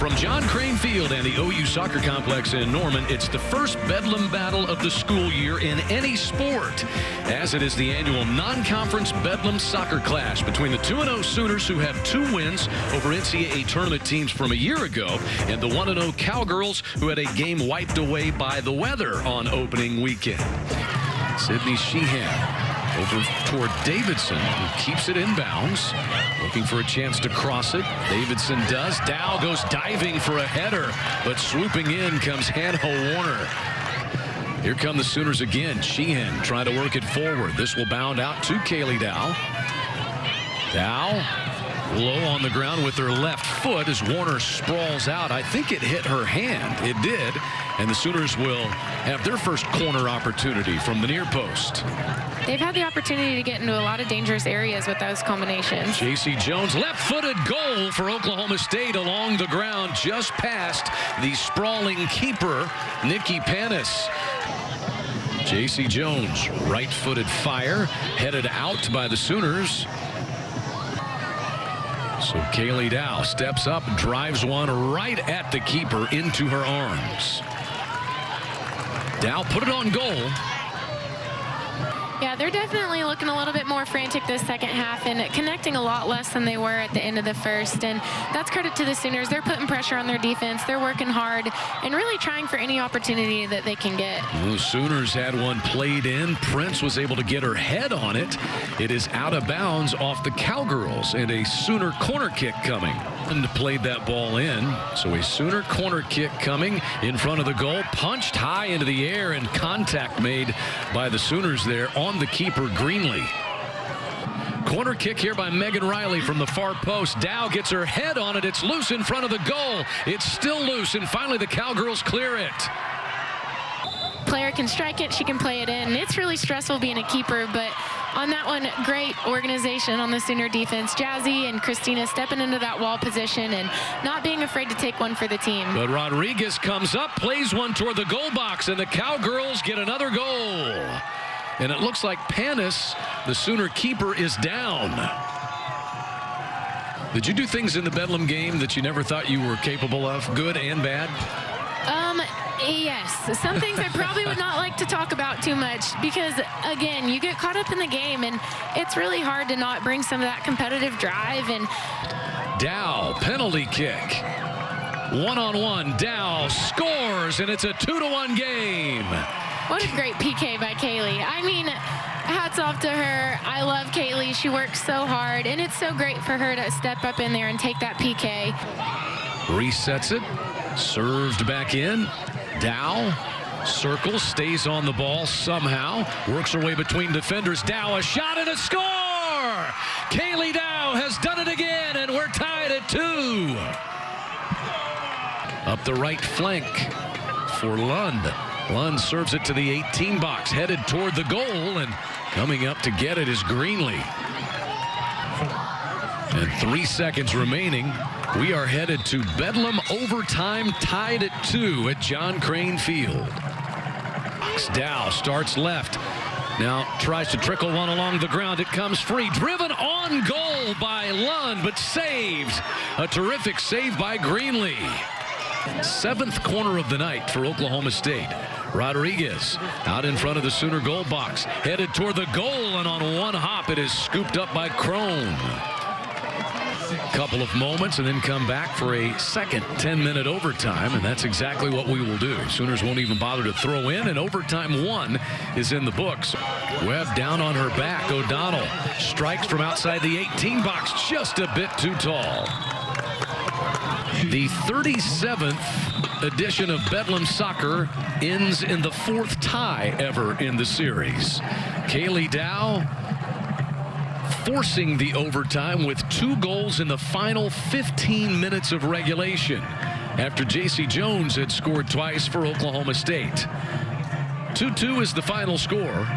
From John Crane Field and the OU Soccer Complex in Norman, it's the first Bedlam battle of the school year in any sport, as it is the annual non-conference Bedlam soccer clash between the 2-0 Sooners, who have 2 wins over NCAA tournament teams from a year ago, and the 1-0 Cowgirls, who had a game wiped away by the weather on opening weekend. Sydney Sheehan over toward Davidson, who keeps it inbounds, looking for a chance to cross it. Davidson does. Dow goes diving for a header, but swooping in comes Hannah Warner. Here come the Sooners again. Sheehan trying to work it forward. This will bound out to Kaylee Dow. Dow low on the ground with her left foot as Warner sprawls out. I think it hit her hand. It did. And the Sooners will have their first corner opportunity from the near post. They've had the opportunity to get into a lot of dangerous areas with those combinations. J.C. Jones, left-footed goal for Oklahoma State along the ground, just past the sprawling keeper, Nikki Panis. J.C. Jones, right-footed fire, headed out by the Sooners. So Kaylee Dow steps up, drives one right at the keeper into her arms. Dow put it on goal. Yeah, they're definitely looking a little bit more frantic this second half and connecting a lot less than they were at the end of the first. And that's credit to the Sooners. They're putting pressure on their defense. They're working hard and really trying for any opportunity that they can get. The Sooners had one played in. Prince was able to get her head on it. It is out of bounds off the Cowgirls, and a Sooner corner kick coming. And played that ball in. So a Sooner corner kick coming in front of the goal, punched high into the air, and contact made by the Sooners there on the keeper, Greenlee. Corner kick here by Megan Riley from the far post. Dow gets her head on it. It's loose in front of the goal. It's still loose, and finally the Cowgirls clear it. Player can strike it, she can play it in. It's really stressful being a keeper, but on that one, great organization on the Sooner defense. Jazzy and Christina stepping into that wall position and not being afraid to take one for the team. But Rodriguez comes up, plays one toward the goal box, and the Cowgirls get another goal. And it looks like Panis, the Sooner keeper, is down. Did you do things in the Bedlam game that you never thought you were capable of, good and bad? Yes, some things I probably would not like to talk about too much because, again, you get caught up in the game, and it's really hard to not bring some of that competitive drive. And Dow, penalty kick. One-on-one, Dow scores, and it's a 2-1 game. What a great PK by Kaylee. I mean, hats off to her. I love Kaylee. She works so hard, and it's so great for her to step up in there and take that PK. Resets it, served back in. Dow circles, stays on the ball somehow, works her way between defenders. Dow, a shot and a score! Kaylee Dow has done it again, and we're tied at 2. Up the right flank for Lund. Lund serves it to the 18 box, headed toward the goal, and coming up to get it is Greenlee. And 3 seconds remaining. We are headed to Bedlam overtime, tied at 2 at John Crane Field. Dow starts left. Now tries to trickle one along the ground. It comes free. Driven on goal by Lund, but saved. A terrific save by Greenlee. 7th corner of the night for Oklahoma State. Rodriguez out in front of the Sooner goal box. Headed toward the goal, and on one hop it is scooped up by Crone. Couple of moments and then come back for a second 10-minute overtime, and that's exactly what we will do. Sooners won't even bother to throw in, and overtime 1 is in the books. Webb down on her back. O'Donnell strikes from outside the 18 box, just a bit too tall. The 37th edition of Bedlam Soccer ends in the 4th tie ever in the series. Kaylee Dow forcing the overtime with 2 goals in the final 15 minutes of regulation after J.C. Jones had scored twice for Oklahoma State. 2-2 is the final score.